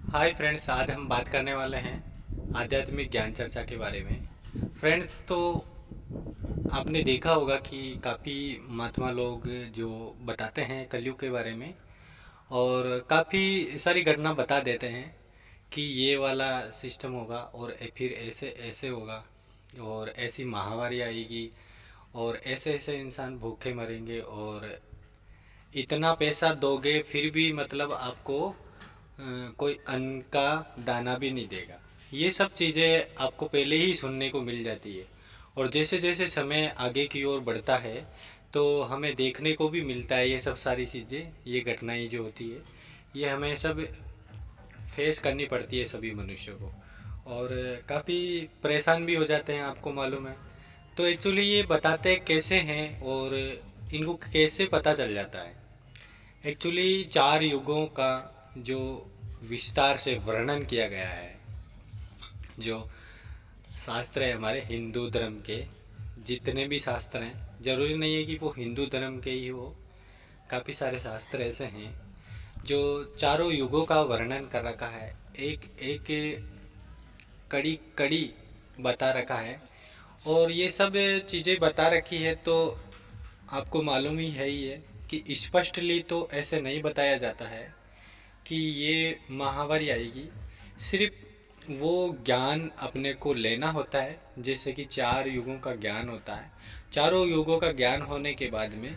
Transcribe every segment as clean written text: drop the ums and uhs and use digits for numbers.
Hi friends, आज हम बात करने वाले हैं आध्यात्मिक ज्ञान चर्चा के बारे में। फ्रेंड्स, तो आपने देखा होगा कि काफ़ी महात्मा लोग जो बताते हैं कलयुग के बारे में, और काफ़ी सारी घटना बता देते हैं कि ये वाला सिस्टम होगा और फिर ऐसे ऐसे होगा और ऐसी महामारी आएगी और ऐसे ऐसे इंसान भूखे मरेंगे और इतना पैसा दोगे फिर भी मतलब आपको कोई अन्न का दाना भी नहीं देगा। ये सब चीज़ें आपको पहले ही सुनने को मिल जाती है। और जैसे जैसे समय आगे की ओर बढ़ता है तो हमें देखने को भी मिलता है ये सब सारी चीज़ें, ये घटनाएं जो होती है ये हमें सब फेस करनी पड़ती है सभी मनुष्यों को। और काफ़ी परेशान भी हो जाते हैं, आपको मालूम है। तो एक्चुअली ये बताते कैसे हैं और इनको कैसे पता चल जाता है। एक्चुअली 4 युगों का जो विस्तार से वर्णन किया गया है, जो शास्त्र है हमारे हिंदू धर्म के, जितने भी शास्त्र हैं, ज़रूरी नहीं है कि वो हिंदू धर्म के ही हो। काफ़ी सारे शास्त्र ऐसे हैं जो चारों युगों का वर्णन कर रखा है, एक एक कड़ी कड़ी बता रखा है। और ये सब चीज़ें बता रखी है तो आपको मालूम ही है कि स्पष्टली तो ऐसे नहीं बताया जाता है कि ये महावारी आएगी। सिर्फ वो ज्ञान अपने को लेना होता है, जैसे कि 4 युगों का ज्ञान होता है। चारों युगों का ज्ञान होने के बाद में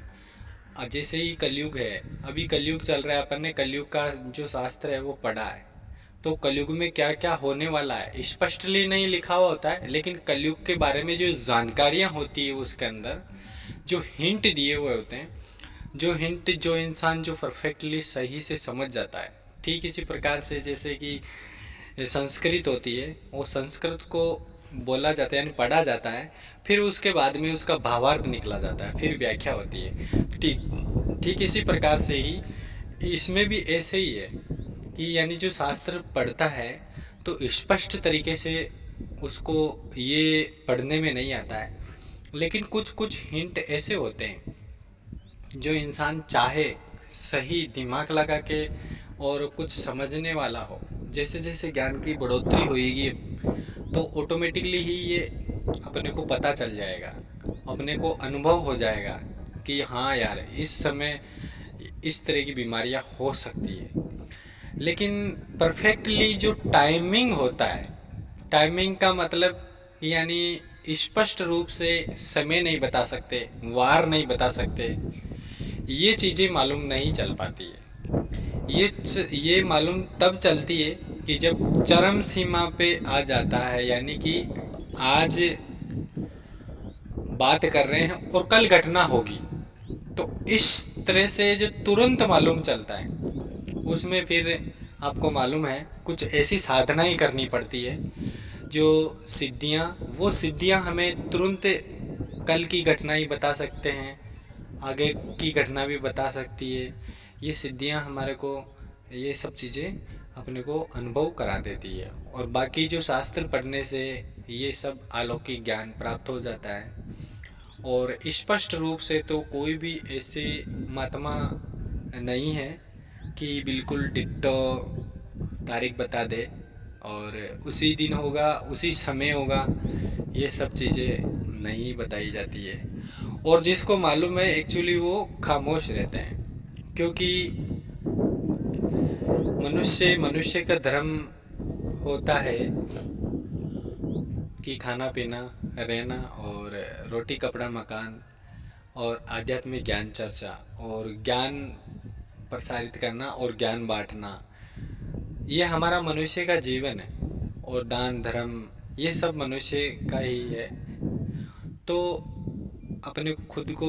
जैसे ही कलयुग है, अभी कलयुग चल रहा है, अपन ने कलयुग का जो शास्त्र है वो पढ़ा है। तो कलयुग में क्या क्या होने वाला है स्पष्टली नहीं लिखा हुआ होता है, लेकिन कलयुग के बारे में जो जानकारियाँ होती है उसके अंदर जो हिंट दिए हुए होते हैं, जो हिंट जो इंसान जो परफेक्टली सही से समझ जाता है। ठीक इसी प्रकार से जैसे कि संस्कृत होती है, वो संस्कृत को बोला जाता है यानी पढ़ा जाता है, फिर उसके बाद में उसका भावार्थ निकला जाता है, फिर व्याख्या होती है। ठीक ठीक इसी प्रकार से ही इसमें भी ऐसे ही है कि यानी जो शास्त्र पढ़ता है तो स्पष्ट तरीके से उसको ये पढ़ने में नहीं आता है, लेकिन कुछ कुछ हिंट ऐसे होते हैं जो इंसान चाहे सही दिमाग लगा के और कुछ समझने वाला हो, जैसे जैसे ज्ञान की बढ़ोतरी होगी तो ऑटोमेटिकली ही ये अपने को पता चल जाएगा, अपने को अनुभव हो जाएगा कि हाँ यार, इस समय इस तरह की बीमारियां हो सकती है। लेकिन परफेक्टली जो टाइमिंग होता है, टाइमिंग का मतलब यानी स्पष्ट रूप से समय नहीं बता सकते, वार नहीं बता सकते, ये चीज़ें मालूम नहीं चल पाती है। ये मालूम तब चलती है कि जब चरम सीमा पे आ जाता है, यानी कि आज बात कर रहे हैं और कल घटना होगी, तो इस तरह से जो तुरंत मालूम चलता है उसमें फिर आपको मालूम है कुछ ऐसी साधना ही करनी पड़ती है जो सिद्धियाँ, वो सिद्धियाँ हमें तुरंत कल की घटना ही बता सकते हैं, आगे की घटना भी बता सकती है। ये सिद्धियाँ हमारे को ये सब चीज़ें अपने को अनुभव करा देती है, और बाकी जो शास्त्र पढ़ने से ये सब अलौकिक ज्ञान प्राप्त हो जाता है। और स्पष्ट रूप से तो कोई भी ऐसे महात्मा नहीं है कि बिल्कुल डिट्टो तारीख बता दे और उसी दिन होगा उसी समय होगा, ये सब चीज़ें नहीं बताई जाती है। और जिसको मालूम है एक्चुअली वो खामोश रहते हैं, क्योंकि मनुष्य मनुष्य का धर्म होता है कि खाना पीना, रहना और रोटी कपड़ा मकान और आध्यात्मिक ज्ञान चर्चा और ज्ञान प्रसारित करना और ज्ञान बांटना, ये हमारा मनुष्य का जीवन है। और दान धर्म ये सब मनुष्य का ही है। तो अपने खुद को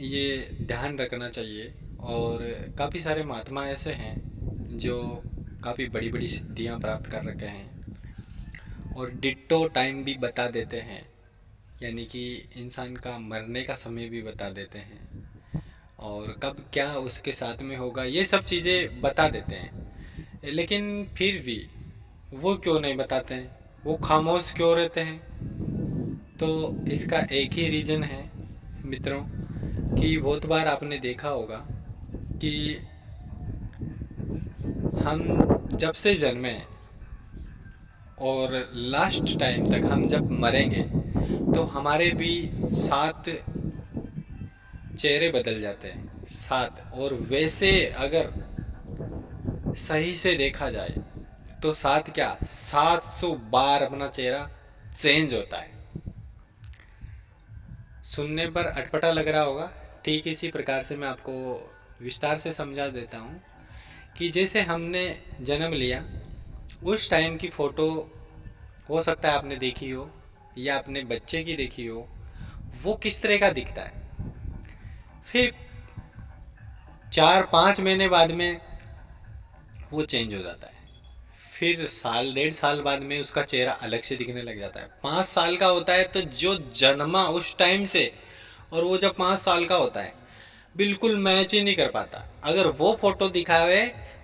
ये ध्यान रखना चाहिए। और काफ़ी सारे महात्मा ऐसे हैं जो काफ़ी बड़ी बड़ी सिद्धियां प्राप्त कर रखे हैं और डिट्टो टाइम भी बता देते हैं, यानी कि इंसान का मरने का समय भी बता देते हैं और कब क्या उसके साथ में होगा, ये सब चीज़ें बता देते हैं। लेकिन फिर भी वो क्यों नहीं बताते हैं, वो खामोश क्यों रहते हैं? तो इसका एक ही रीज़न है मित्रों, कि बहुत बार आपने देखा होगा कि हम जब से जन्मे और लास्ट टाइम तक हम जब मरेंगे तो हमारे भी 7 चेहरे बदल जाते हैं, 7। और वैसे अगर सही से देखा जाए तो 7 क्या 700 बार अपना चेहरा चेंज होता है। सुनने पर अटपटा लग रहा होगा, ठीक इसी प्रकार से मैं आपको विस्तार से समझा देता हूँ कि जैसे हमने जन्म लिया उस टाइम की फ़ोटो हो सकता है आपने देखी हो या अपने बच्चे की देखी हो, वो किस तरह का दिखता है। फिर 4-5 महीने बाद में वो चेंज हो जाता है। फिर साल 1.5 साल बाद में उसका चेहरा अलग से दिखने लग जाता है। 5 साल का होता है तो जो जन्मा उस टाइम से और वो जब 5 साल का होता है बिल्कुल मैच ही नहीं कर पाता। अगर वो फोटो दिखावे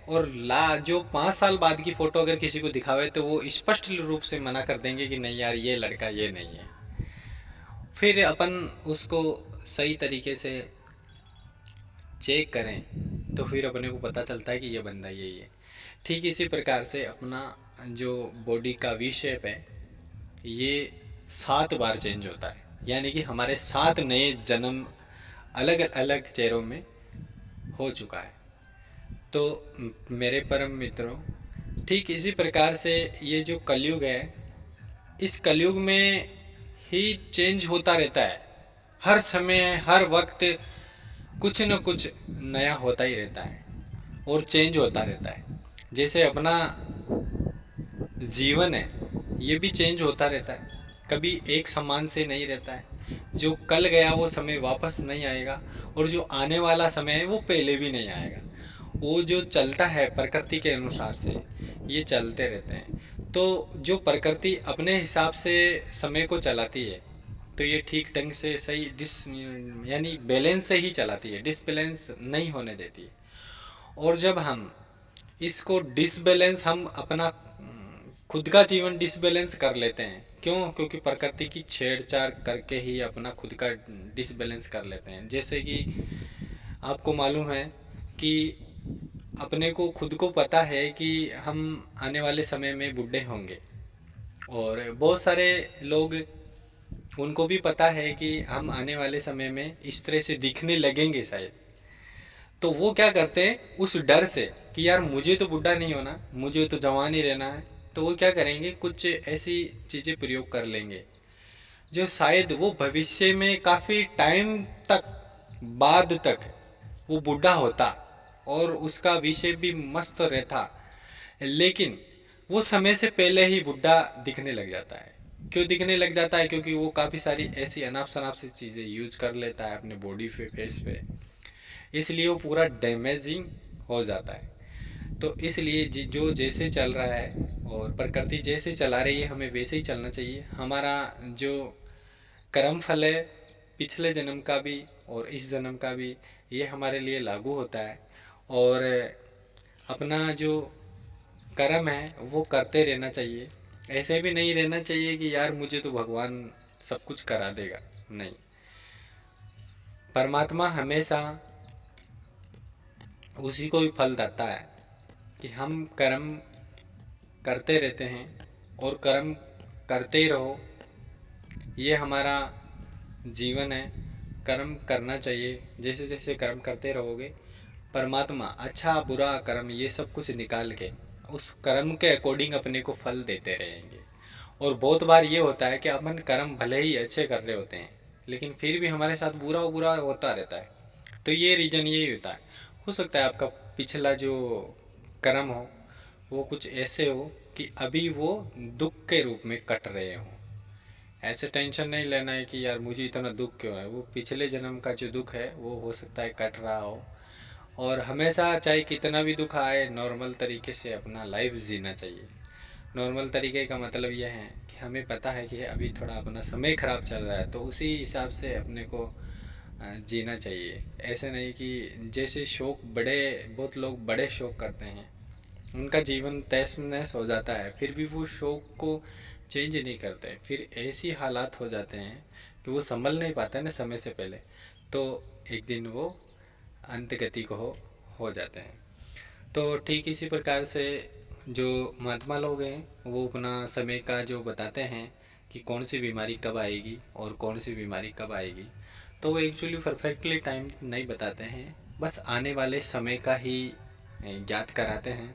और ला जो 5 साल बाद की फ़ोटो अगर किसी को दिखावे तो वो स्पष्ट रूप से मना कर देंगे कि नहीं यार ये लड़का ये नहीं है। फिर अपन उसको सही तरीके से चेक करें तो फिर अपने को पता चलता है कि ये बंदा यही है। ठीक इसी प्रकार से अपना जो बॉडी का वी शेप है ये 7 बार चेंज होता है, यानी कि हमारे 7 नए जन्म अलग अलग चेहरों में हो चुका है। तो मेरे परम मित्रों, ठीक इसी प्रकार से ये जो कलयुग है इस कलयुग में ही चेंज होता रहता है। हर समय हर वक्त कुछ न कुछ नया होता ही रहता है और चेंज होता रहता है। जैसे अपना जीवन है ये भी चेंज होता रहता है, कभी एक समान से नहीं रहता है। जो कल गया वो समय वापस नहीं आएगा और जो आने वाला समय है वो पहले भी नहीं आएगा। वो जो चलता है प्रकृति के अनुसार से ये चलते रहते हैं। तो जो प्रकृति अपने हिसाब से समय को चलाती है तो ये ठीक ढंग से सही यानी बैलेंस से ही चलाती है, डिसबैलेंस नहीं होने देती है। और जब हम इसको डिसबैलेंस हम अपना खुद का जीवन डिसबैलेंस कर लेते हैं, क्यों? क्योंकि प्रकृति की छेड़छाड़ करके ही अपना खुद का डिसबैलेंस कर लेते हैं। जैसे कि आपको मालूम है कि अपने को खुद को पता है कि हम आने वाले समय में बूढ़े होंगे और बहुत सारे लोग उनको भी पता है कि हम आने वाले समय में इस तरह से दिखने लगेंगे शायद। तो वो क्या करते हैं उस डर से कि यार मुझे तो बूढ़ा नहीं होना, मुझे तो जवान ही रहना है, तो वो क्या करेंगे कुछ ऐसी चीज़ें प्रयोग कर लेंगे जो शायद वो भविष्य में काफ़ी टाइम तक बाद तक वो बूढ़ा होता और उसका विषय भी मस्त रहता, लेकिन वो समय से पहले ही बूढ़ा दिखने लग जाता है। क्यों दिखने लग जाता है? क्योंकि वो काफ़ी सारी ऐसी अनाप शनाप सी चीज़ें यूज कर लेता है अपने बॉडी पे, फेस पे, इसलिए वो पूरा डैमेजिंग हो जाता है। तो इसलिए जो जैसे चल रहा है और प्रकृति जैसे चला रही है हमें वैसे ही चलना चाहिए। हमारा जो कर्म फल है पिछले जन्म का भी और इस जन्म का भी ये हमारे लिए लागू होता है। और अपना जो कर्म है वो करते रहना चाहिए। ऐसे भी नहीं रहना चाहिए कि यार मुझे तो भगवान सब कुछ करा देगा, नहीं। परमात्मा हमेशा उसी को ही फल देता है कि हम कर्म करते रहते हैं और कर्म करते ही रहो, ये हमारा जीवन है। कर्म करना चाहिए, जैसे जैसे कर्म करते रहोगे परमात्मा अच्छा बुरा कर्म ये सब कुछ निकाल के उस कर्म के अकॉर्डिंग अपने को फल देते रहेंगे। और बहुत बार ये होता है कि अपन कर्म भले ही अच्छे कर रहे होते हैं लेकिन फिर भी हमारे साथ बुरा बुरा होता रहता है। तो ये रीज़न यही होता है। हो सकता है आपका पिछला जो कर्म हो वो कुछ ऐसे हो कि अभी वो दुख के रूप में कट रहे हों। ऐसे टेंशन नहीं लेना है कि यार मुझे इतना दुख क्यों है, वो पिछले जन्म का जो दुख है वो हो सकता है कट रहा हो। और हमेशा चाहे कितना भी दुख आए नॉर्मल तरीके से अपना लाइफ जीना चाहिए। नॉर्मल तरीके का मतलब यह है कि हमें पता है कि अभी थोड़ा अपना समय ख़राब चल रहा है तो उसी हिसाब से अपने को जीना चाहिए। ऐसे नहीं कि जैसे शौक बड़े बहुत लोग बड़े शौक करते हैं उनका जीवन तहस नहस हो जाता है फिर भी वो शौक को चेंज नहीं करते, फिर ऐसी हालात हो जाते हैं कि वो संभल नहीं पाते ना समय से पहले, तो एक दिन वो अंत गति को हो जाते हैं। तो ठीक इसी प्रकार से जो महात्मा लोग हैं वो अपना समय का जो बताते हैं कि कौन सी बीमारी कब आएगी और कौन सी बीमारी कब आएगी, तो वो एक्चुअली परफेक्टली टाइम नहीं बताते हैं, बस आने वाले समय का ही ज्ञात कराते हैं।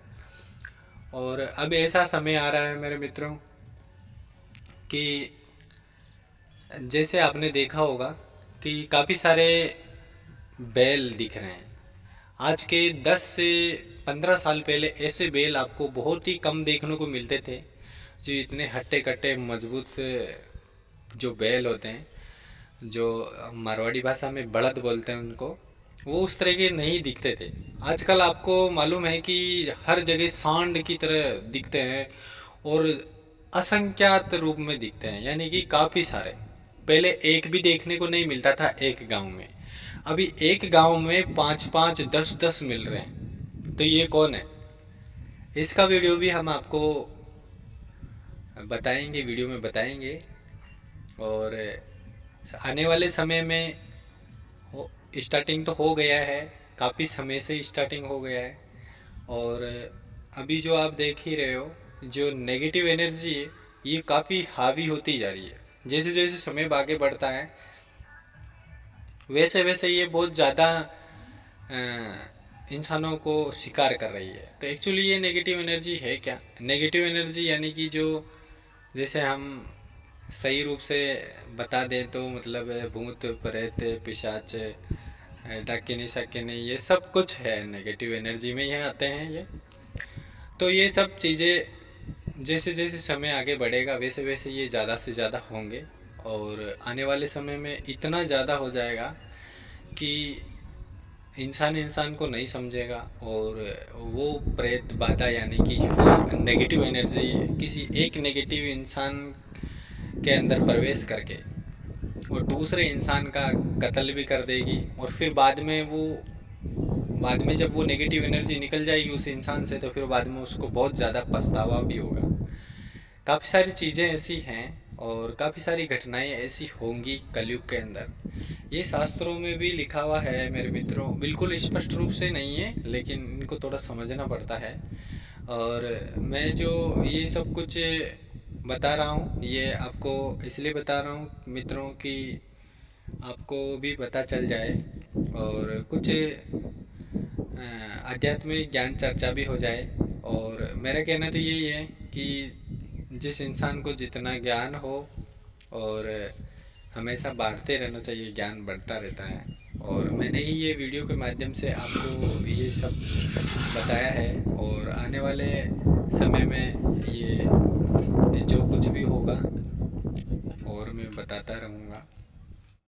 और अब ऐसा समय आ रहा है मेरे मित्रों कि जैसे आपने देखा होगा कि काफ़ी सारे बैल दिख रहे हैं। आज के 10 से 15 साल पहले ऐसे बैल आपको बहुत ही कम देखने को मिलते थे, जो इतने हट्टे कट्टे मजबूत जो बैल होते हैं, जो मारवाड़ी भाषा में बड़द बोलते हैं उनको, वो उस तरह के नहीं दिखते थे। आजकल आपको मालूम है कि हर जगह सांड की तरह दिखते हैं और असंख्यात रूप में दिखते हैं, यानी कि काफ़ी सारे। पहले एक भी देखने को नहीं मिलता था एक गांव में, अभी एक गांव में 5-5 10-10 मिल रहे हैं। तो ये कौन है, इसका वीडियो भी हम आपको बताएंगे, वीडियो में बताएंगे। और आने वाले समय में स्टार्टिंग तो हो गया है, काफ़ी समय से स्टार्टिंग हो गया है। और अभी जो आप देख ही रहे हो, जो नेगेटिव एनर्जी है ये काफ़ी हावी होती जा रही है। जैसे जैसे समय आगे बढ़ता है वैसे वैसे ये बहुत ज़्यादा इंसानों को शिकार कर रही है। तो एक्चुअली ये नेगेटिव एनर्जी है क्या? नेगेटिव एनर्जी यानी कि जो, जैसे हम सही रूप से बता दें तो मतलब भूत प्रेत पिशाच डाकिनी शाकिनी ये सब कुछ है नेगेटिव एनर्जी में, ये आते हैं ये। तो ये सब चीज़ें जैसे जैसे समय आगे बढ़ेगा वैसे वैसे ये ज़्यादा से ज़्यादा होंगे। और आने वाले समय में इतना ज़्यादा हो जाएगा कि इंसान इंसान को नहीं समझेगा, और वो प्रेत बाधा यानी कि वो नेगेटिव एनर्जी किसी एक नेगेटिव इंसान के अंदर प्रवेश करके और दूसरे इंसान का कत्ल भी कर देगी। और फिर बाद में जब वो नेगेटिव एनर्जी निकल जाएगी उस इंसान से, तो फिर बाद में उसको बहुत ज़्यादा पछतावा भी होगा। काफ़ी सारी चीज़ें ऐसी हैं और काफ़ी सारी घटनाएं ऐसी होंगी कलयुग के अंदर। ये शास्त्रों में भी लिखा हुआ है मेरे मित्रों, बिल्कुल स्पष्ट रूप से नहीं है लेकिन इनको थोड़ा समझना पड़ता है। और मैं जो ये सब कुछ बता रहा हूँ ये आपको इसलिए बता रहा हूँ मित्रों कि आपको भी पता चल जाए और कुछ आध्यात्मिक ज्ञान चर्चा भी हो जाए। और मेरा कहना तो यही है कि जिस इंसान को जितना ज्ञान हो और हमेशा बांटते रहना चाहिए, ज्ञान बढ़ता रहता है। और मैंने ही ये वीडियो के माध्यम से आपको ये सब बताया है, और आने वाले समय में ये जो कुछ भी होगा और मैं बताता रहूँगा।